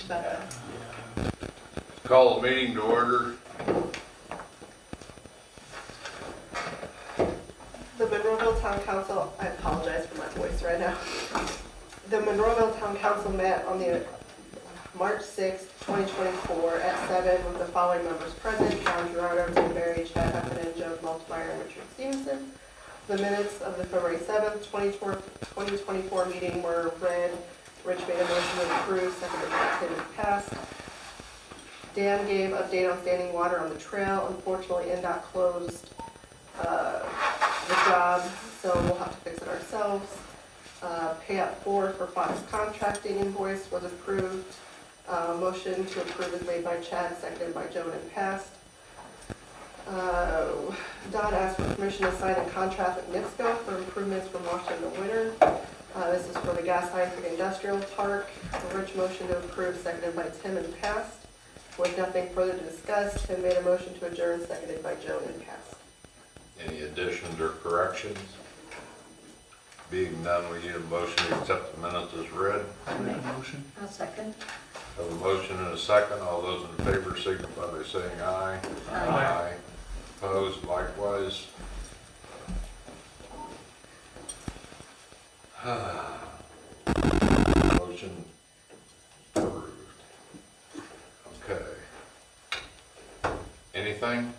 much better. Call the meeting to order. The Monroeville Town Council, I apologize for my voice right now. The Monroeville Town Council met on the March 6, 2024 at 7 with the following members present: John Gerardo, Tim Berry, Chad Heffernan, Joe Multiplier, and Richard Stevenson. The minutes of the February 7th, 2024 meeting were read. Rich made a motion to approve, seconded by Tim, and passed. Dan gave update on standing water on the trail. Unfortunately, NDOT closed the job, so we'll have to fix it ourselves. Payout 4 for Fox contracting invoice was approved. Motion to approve is made by Chad, seconded by Joan, and passed. Dot asked for permission to sign a contract with NIPSCO for improvements from Washington to Winter. This is for the gas line for the industrial park. A Rich motion to approve, seconded by Tim, and passed. With nothing further to discuss, Tim made a motion to adjourn, seconded by Joan, and passed. Any additions or corrections? Being none, we need a motion to accept the minutes as read. I make a motion. I'll second. Have a motion and a second. All those in favor signify by saying aye. Aye. Opposed, likewise. Motion approved. Okay. Anything?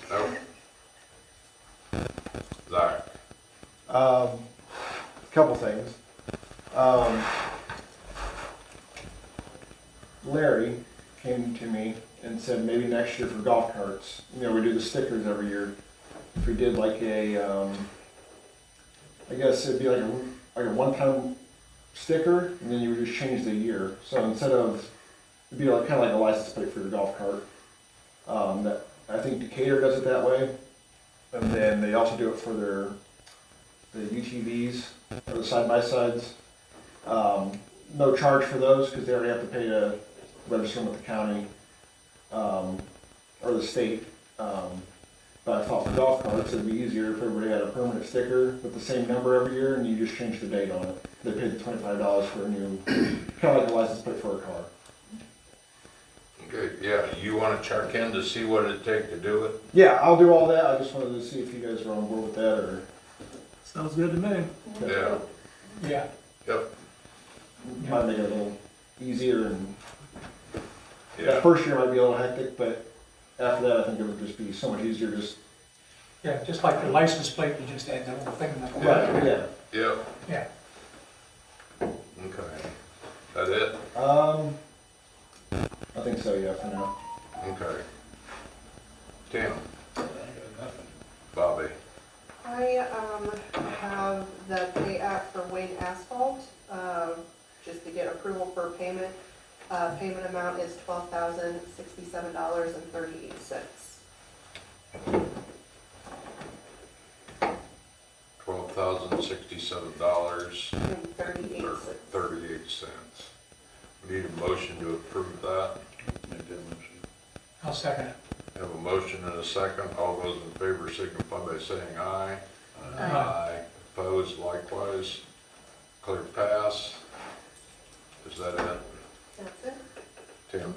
Nope. Zach? Couple things. Larry came to me and said maybe next year for golf carts, we do the stickers every year. If we did like a, I guess it'd be like a one-time sticker, and then you would just change the year. So instead of, it'd be like kind of like a license plate for your golf cart. That I think Decatur does it that way, and then they also do it for the UTVs or the side-by-sides. No charge for those because they already have to pay to register them with the county or the state. But I thought for golf carts it'd be easier if everybody had a permanent sticker with the same number every year and you just change the date on it. They paid the $25 for a new, kind of like a license plate for a car. Okay, yeah, you want to check in to see what it'd take to do it? Yeah, I'll do all that. I just wanted to see if you guys were on board with that or. Sounds good to me. Yeah. Yeah. Yep. Might make it a little easier, and Yeah. that first year might be a little hectic, but after that I think it would just be so much easier. Yeah, just like the license plate, you just add the little thing in the corner. Right, yeah. Yep. Yeah. Okay. That it? I think so, yeah, for now. Okay. Tim? Bobby? I have the pay app for Wayne Asphalt, just to get approval for payment. Payment amount is $12,067.38. $12,067 And 38 or cents. 38 cents. We need a motion to approve that. Make that motion. I'll second it. Have a motion and a second. All those in favor signify by saying aye. Aye. Opposed, likewise. Clear pass. Is that it, That's it. Tim?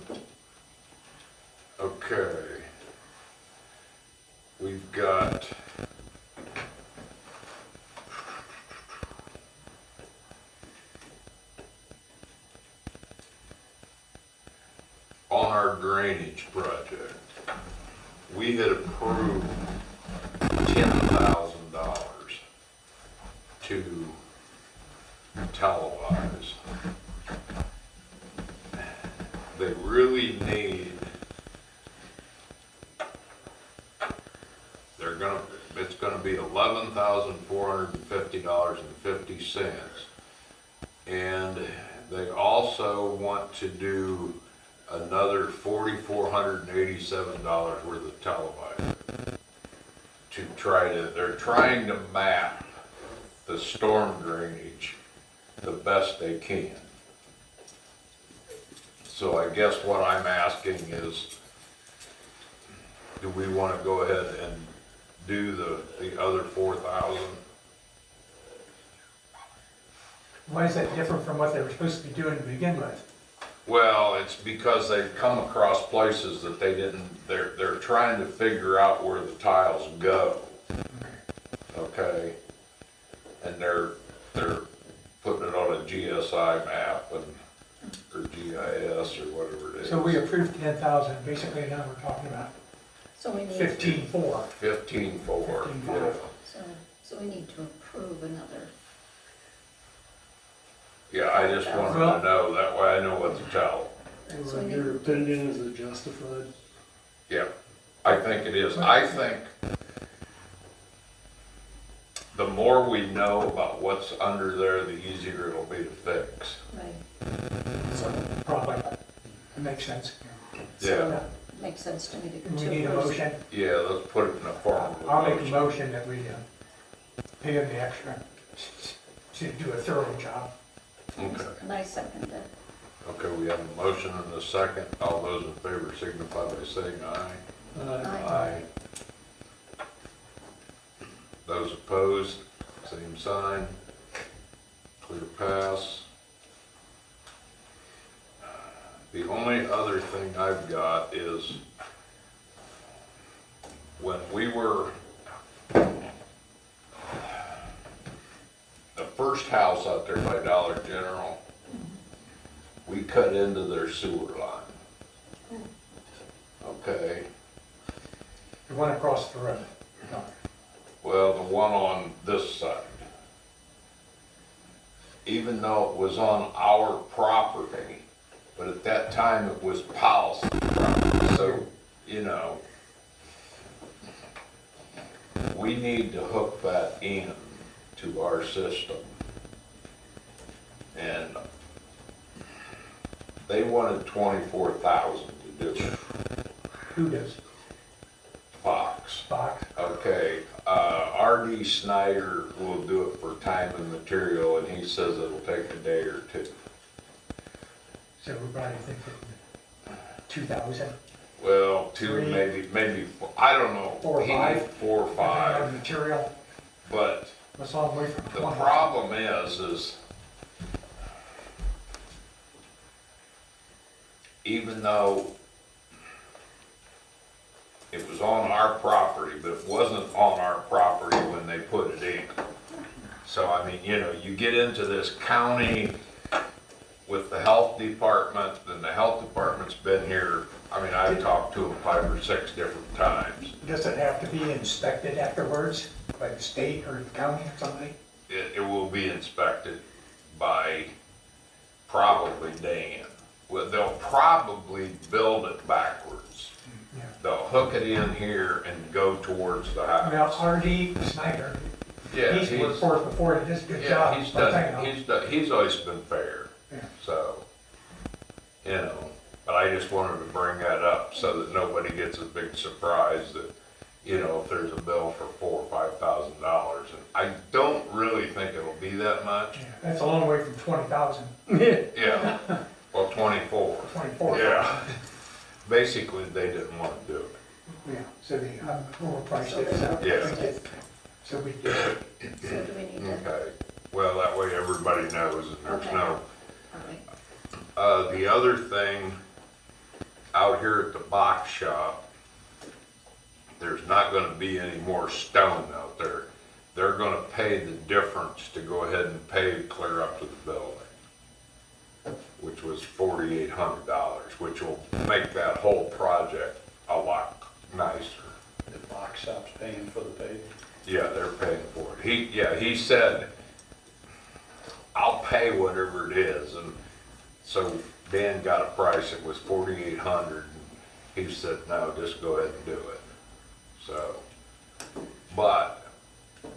Okay. We've got on our drainage project, we had approved $10,000 to televise. They really need, it's gonna be $11,450.50. And they also want to do another $4,487 worth of televising they're trying to map the storm drainage the best they can. So I guess what I'm asking is, do we want to go ahead and do the other 4,000? Why is that different from what they were supposed to be doing to begin with? Well, it's because they've come across places that they didn't, they're trying to figure out where the tiles go, okay? And they're putting it on a GSI map and, or GIS or whatever it is. So we approved 10,000, basically now we're talking about So we need, 15.4. 15.4, 15.5. yeah. so we need to approve another. Yeah, I just wanted Well- to know, that way I know what to tell. So we In your need, opinion, is it justified? Yeah, I think it is. I think the more we know about what's under there, the easier it'll be to fix. right, So probably, it makes sense. so Yeah. that makes sense to me to. We to need a approve. motion. Yeah, let's put it in a form of a I'll make a motion. motion that we pay him the extra to do a thorough job. Okay, And I second that. okay, we have a motion and a second. All those in favor signify by saying aye. Aye. Those opposed, same sign. Clear pass. The only other thing I've got is when we were, the first house out there by Dollar General, we cut into their sewer line. Okay, The one across the road. No. well, the one on this side. Even though it was on our property, but at that time it was policy property, so, you know, we need to hook that in to our system. And they wanted 24,000 to do it, Who does? Fox. Fox? Okay, R.D. Snyder will do it for time and material, and he says it'll take a day or two. So we're probably thinking 2,000. Well, two, Three. maybe, I don't know. 4 or He 5. needs 4 or Depending on 5, Material, but that's all the way from the 20. problem is even though it was on our property, but it wasn't on our property when they put it in. So, I mean, you know, you get into this county with the health department, and the health department's been here, I mean, I've talked to them 5 or 6 different times. Does it have to be inspected afterwards by the state or the county or somebody? It will be inspected by probably Dan. Well, they'll probably build it backwards. Yeah. They'll hook it in here and go towards the Now, house. R.D. Snyder, Yeah, he's worked for us before, he does a good yeah, job. he's I'll tell you done, now. he's always been fair, Yeah. so, you know, but I just wanted to bring that up so that nobody gets a big surprise that, you know, if there's a bill for $4,000 or $5,000, and I don't really think it'll be that much. Yeah, that's a long way from 20,000. Yeah, well, 24. 24. Yeah. Basically, they didn't want to do it. Yeah, so they overpriced So it. they So Yeah. we did. So we did. So do we need to, Okay, well, that way everybody knows and there's Okay. no, all right, the other thing, out here at the box shop, there's not gonna be any more stone out there. They're gonna pay the difference to go ahead and pave clear up to the building, which was $4,800, which will make that whole project a lot nicer. The box shop's paying for the paving. Yeah, they're paying for it. He said, I'll pay whatever it is, and so Dan got a price, it was $4,800, and he said, no, just go ahead and do it. So, but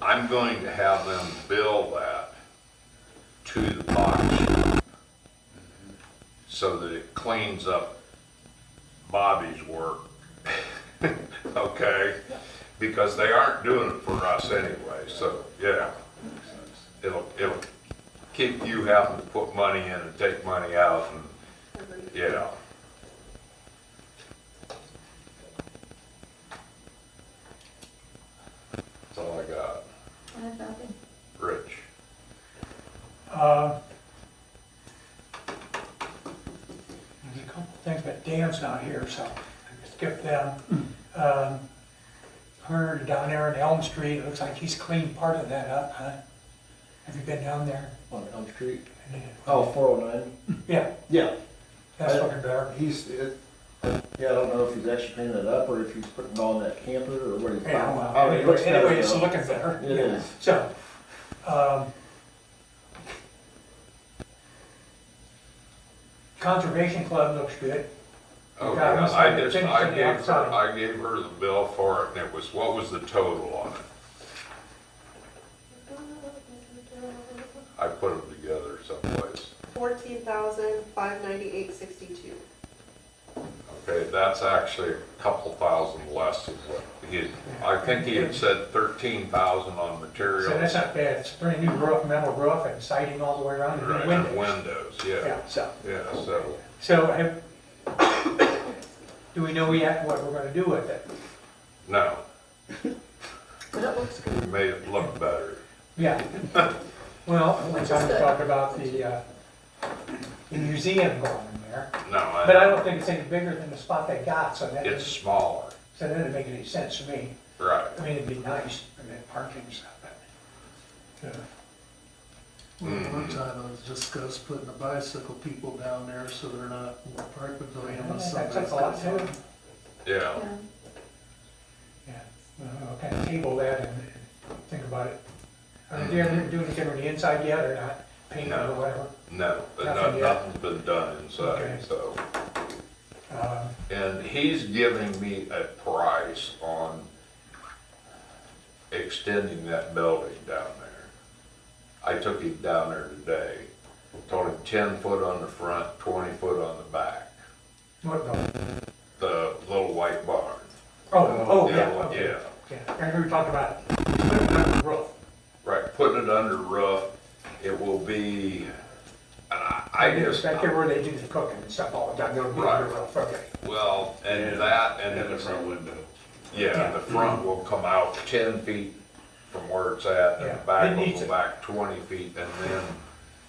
I'm going to have them bill that to the box shop so that it cleans up Bobby's work, okay? Because they aren't doing it for us anyway, so, yeah. It'll keep you having to put money in and take money out, and, yeah. That's all I got. I have nothing. Rich? couple things, but Dan's not here, so I can skip them. Heard down there in Elm Street, it looks like he's cleaned part of that up, huh? Have you been down there? On Elm Street. Yeah, Oh, 409. Yeah, Yeah, that's looking better. yeah, I don't know if he's actually painting it up or if he's putting it on that camper or what he's. Yeah, well, Oh, it looks better, anyway, it's though. looking better. It is. So, Conservation Club looks good. Oh, Yeah, yeah, it's I like just, finished on the outside. I gave her the bill for it, and it was, what was the total on it? I put them together someplace. $14,598.62. Okay, that's actually a couple thousand less than what he, I think he had said 13,000 on So materials. that's not bad. It's a pretty new roof, metal roof and siding all the way around and Right, new and windows. windows, yeah, Yeah, so, yeah, so, do we know yet what we're gonna do with it? no, But it looks good. we made it look better. Yeah. Well, we're trying to talk about the museum going in there. No, But I don't think it's any bigger than the spot they got, so that it's doesn't, smaller, so that doesn't make any sense to me. right. I mean, it'd be nice, I mean, parking and stuff, but. One time it was discussed putting the bicycle people down there so they're not in the park pavilion when That somebody's takes a lot got too. something. Yeah, Yeah, we'll kind of table that and think about it. Are they doing anything on the inside yet or not? Painting or No. whatever? no, but Nothing yet? nothing's been done Okay. inside, so. Um, And he's giving me a price on extending that building down there. I took him down there today, told him 10 foot on the front, 20 foot on the back, What, no? the little white barn. Oh, yeah, Yeah, okay. yeah, Yeah, I heard you talking about putting it on the roof. right, putting it under roof, it will be, and I just, Back there where they do the cooking and stuff all the time, they'll be on the roof, okay. well, and that, and And the front window. yeah, the front will come out 10 feet from where it's at, and Yeah, the back it will needs go it. back 20 feet, and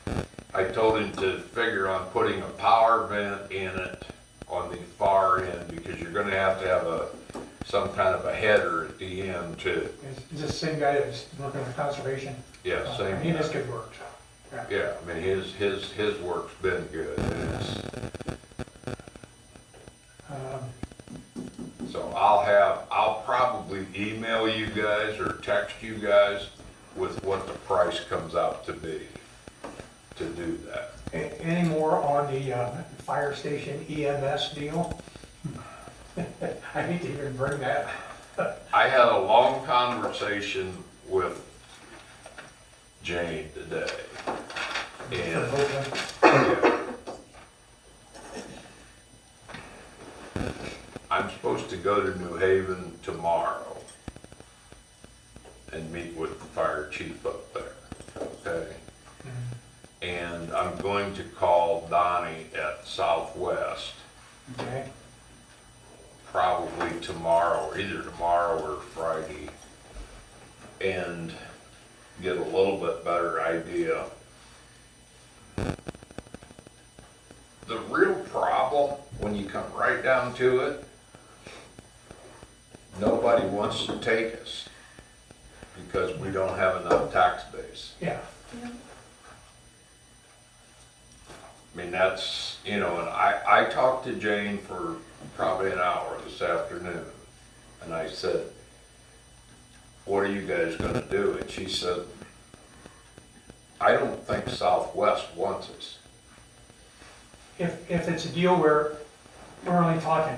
then I told him to figure on putting a power vent in it on the far end, because you're gonna have some kind of a header at the end too. Is this the same guy that's working with conservation? Yeah, same. He does good work, so. Yeah, I mean, his work's been good, and it's, so I'll probably email you guys or text you guys with what the price comes out to be to do that. Any more on the fire station EMS deal? I hate to even bring that. I had a long conversation with Jane today, and yeah. I'm supposed to go to New Haven tomorrow and meet with the fire chief up there, okay? And I'm going to call Donnie at Southwest Okay, probably tomorrow, either tomorrow or Friday, and get a little bit better idea. The real problem, when you come right down to it, nobody wants to take us because we don't have enough tax base. yeah, I mean, that's, and I talked to Jane for probably an hour this afternoon, and I said, what are you guys gonna do? And she said, I don't think Southwest wants us. if it's a deal where we're only talking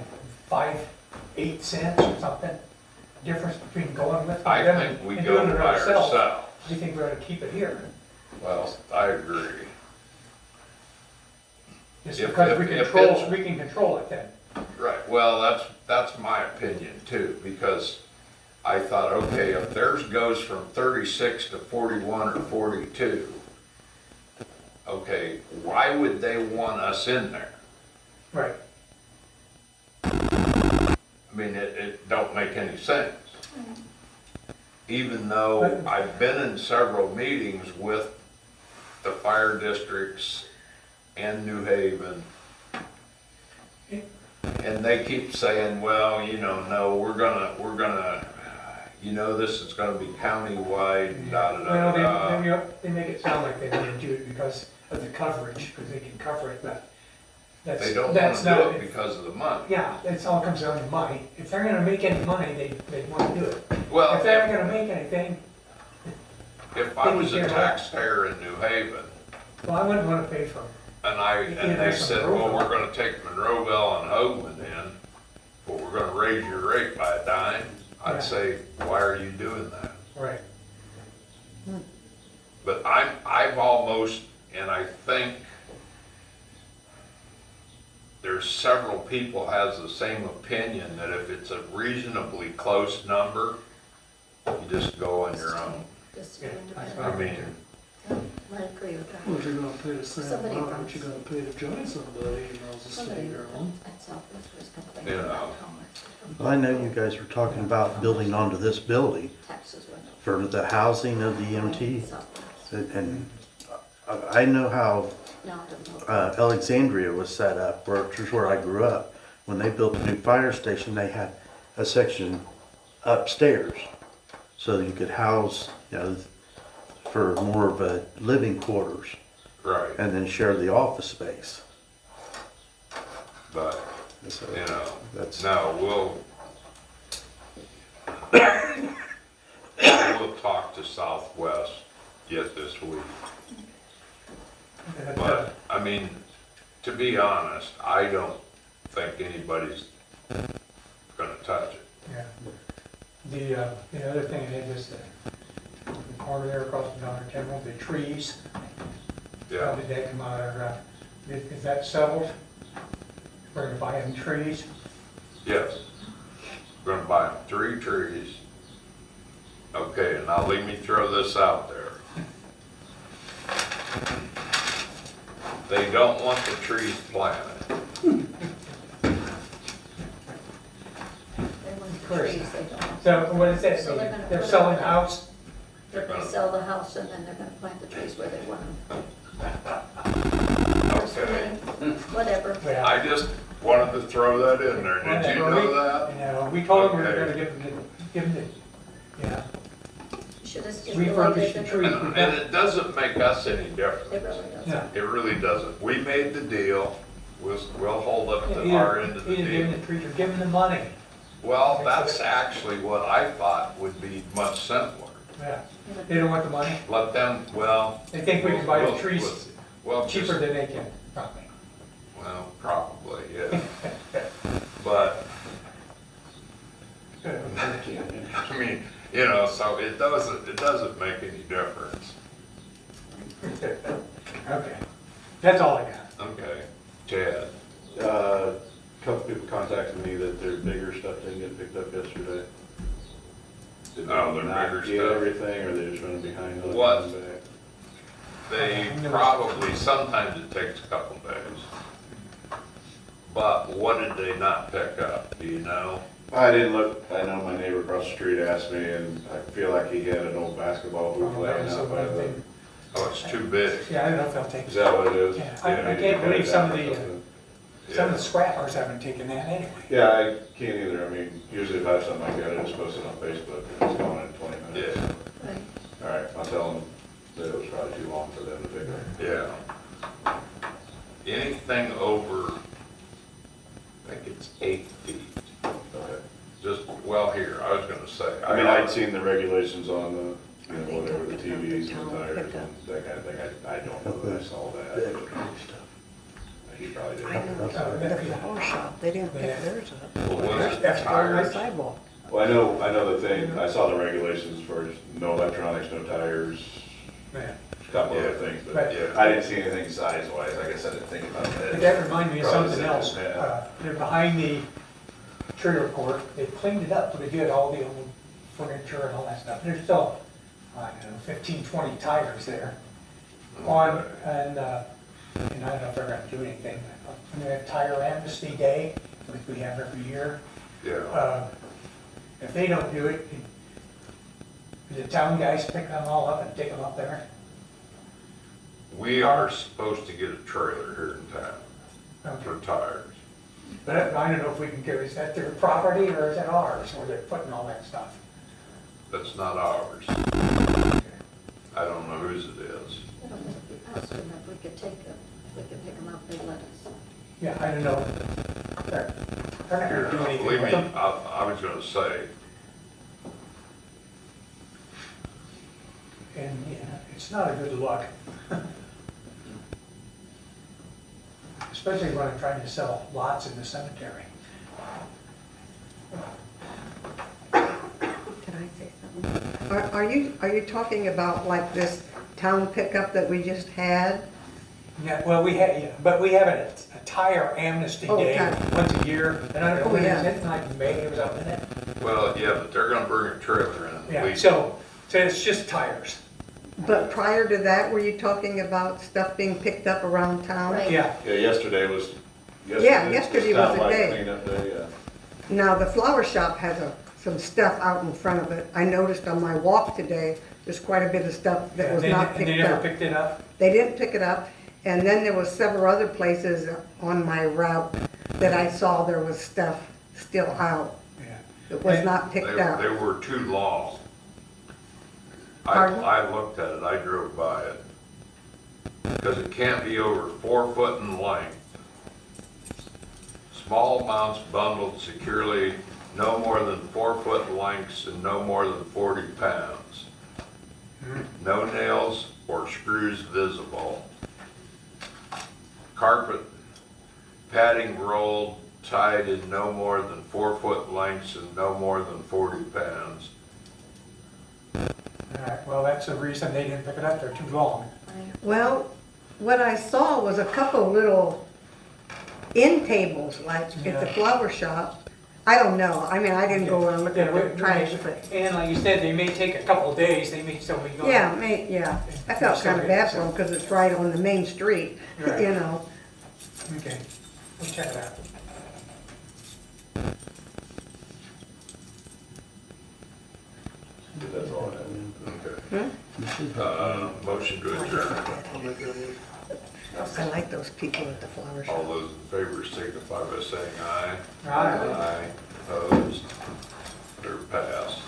8 cents or something, difference between going with I them think we and go doing it by ourselves, ourselves. we think we ought to keep it here, Well, I agree. just If- because if- we if control, it's- we can control it then. Right, well, that's my opinion too, because I thought, okay, if theirs goes from 36 to 41 or 42, okay, why would they want us in there? Right, I mean, it don't make any sense. Even though I've been in several meetings with the fire districts and New Haven, And they keep saying, well, no, we're gonna, this is gonna be countywide, da, da, da, da. Well, they make it sound like they want to do it because of the coverage, because they can cover it, but They don't that's wanna not. do it because of the money. Yeah, it's all comes down to money. If they're gonna make any money, they want to do it. Well, If they're not gonna make anything, if I was a taxpayer in New Haven, well, I wouldn't want to pay for it. and they said, well, we're gonna take Monroeville and Hoagland in, but we're gonna raise your rate by a dime, Yeah. I'd say, why are you doing that? Right. But I've almost, and I think there's several people has the same opinion, that if it's a reasonably close number, you just go on your own. Just Yeah, independent. I mean, I agree with that. Well, if you're gonna pay the same Somebody amount, runs- aren't you gonna pay to join somebody, to stay Somebody your own? at Southwest was complaining Yeah. about how much Well, I know you guys were talking about building onto this building taxes went up. for the housing of the EMT. Southwest. And I know how No, I don't know. Alexandria was set up, which is where I grew up. When they built the new fire station, they had a section upstairs. So you could house, for more of a living quarters right, and then share the office space. but, So that's, no, we'll talk to Southwest yet this week. But, I mean, to be honest, I don't think anybody's gonna touch it. Yeah. The other thing is the corner there across from Dollar General, the trees. How Yeah, did that come out of, is that settled? We're gonna buy them trees? yes. We're gonna buy 3 trees. Okay, now let me throw this out there. They don't want the trees planted. They want the trees, they don't. So what is that? So they're gonna They're put selling it- the house? They're gonna sell the house and then they're gonna plant the trees where they want them. Okay. Whatever. Yeah. I just wanted to throw that in there. Did you know that? We told them we were Okay. gonna give them the, Should have just refurbish the related trees. And it doesn't make us any It difference. really doesn't. Yeah. It really doesn't. We made the deal. We'll hold up to our end of the Either giving deal. the trees or giving the money. Well, that's actually what I thought would be much simpler. Yeah. They don't want the money. Let them, well. They think we can buy the we'll- trees Well, just, cheaper than they can, probably. well, probably, yeah. But, I mean, so it doesn't make any difference. Okay. That's all I got. Okay, Chad. A couple people contacted me that their bigger stuff didn't get picked up yesterday. Did Oh, they their not bigger get stuff? everything, or they just running behind on it What? coming back? They probably, sometimes it takes a couple days. But what did they not pick up, do you know? I didn't look, I know my neighbor across the street asked me, and I feel like he had an old basketball hoop laying out by the, Oh, it's too big. Yeah, I don't know if they'll take is it. that what it is? Yeah, You I know, you can't cut it believe some down of or the, something. Some of the scrappers haven't taken that anyway. Yeah, I can't either, I mean, usually if I have something like that, I just post it on Facebook, and it's gone in 20 minutes. Yeah, Right. All right, I'll tell them that it was probably too long for them to pick up. yeah. Anything over, I think it's 8 feet. Okay. Just, well, here, I was gonna say. I mean, I'd seen the regulations on the, whatever, the TVs and the tires and that kind of thing. I don't know that I saw that. He probably I didn't. know, at the horse shop, they didn't pick theirs up. Well, what is it, That's On the tires? sidewalk. Well, I know the thing, I saw the regulations for no electronics, no tires, Yeah. a couple other things, but Right. Yeah. I didn't see anything size-wise. I guess I didn't think about But that. that reminded me of Probably something said else. that. They're behind the trailer court. They cleaned it up pretty good, all the old furniture and all that stuff. There's still, I don't know, 15, 20 tires there. On, and I don't know if they're gonna do anything. I'm gonna have tire amnesty day, which we have every year. Yeah, If they don't do it, the town guys pick them all up and take them up there. we are supposed to get a trailer here in town for Okay. tires. But I don't know if we can give, is that their property or is that ours, where they're putting all that stuff? That's not ours. I don't know whose it is. I don't know if we asked them if we could take them, if we could pick them up, they let us. Yeah, I don't know. They're not gonna do anything Believe with me, them. I was gonna say, And, yeah, it's not a good look. Especially when I'm trying to sell lots in the cemetery. Can I say something? Are you talking about like this town pickup that we just had? Yeah, well, we had, yeah, but we have a tire amnesty Oh, day okay. once a year, and I don't know Oh, when yeah. it's in, like May, it was up in it. well, yeah, but they're gonna bring a trailer in. Yeah, so it's just tires. But prior to that, were you talking about stuff being picked up around town? Right. Yeah, Yeah, yesterday was yesterday was the townwide day. cleanup day, yeah. Now, the flower shop has some stuff out in front of it. I noticed on my walk today, there's quite a bit of stuff that was and not they picked never up. picked it up. They didn't pick it up, and then there was several other places on my route that I saw there was stuff still out Yeah. that was not picked They up. were too long. Pardon? I looked at it, I drove by it. Because it can't be over 4 foot in length. Small amounts bundled securely, no more than 4 foot lengths and no more than 40 pounds. No nails or screws visible. Carpet padding rolled, tied in no more than 4 foot lengths and no more than 40 pounds. All right, well, that's the reason they didn't pick it up, they're too long. Well, what I saw was a couple little end tables, like at the Yeah. flower shop. I don't know, I mean, I didn't go and look at the trash, but, And like you said, they may take a couple of days, they may still be gone. yeah, I felt kind of bad for them, because it's right on the main street, Right. you know. Okay, we'll check it out. That's all I have. Okay. Motion to adjourn. I like those people at the flower shop. All those in favor signify by saying aye. All right. Aye. Opposed? They're passed.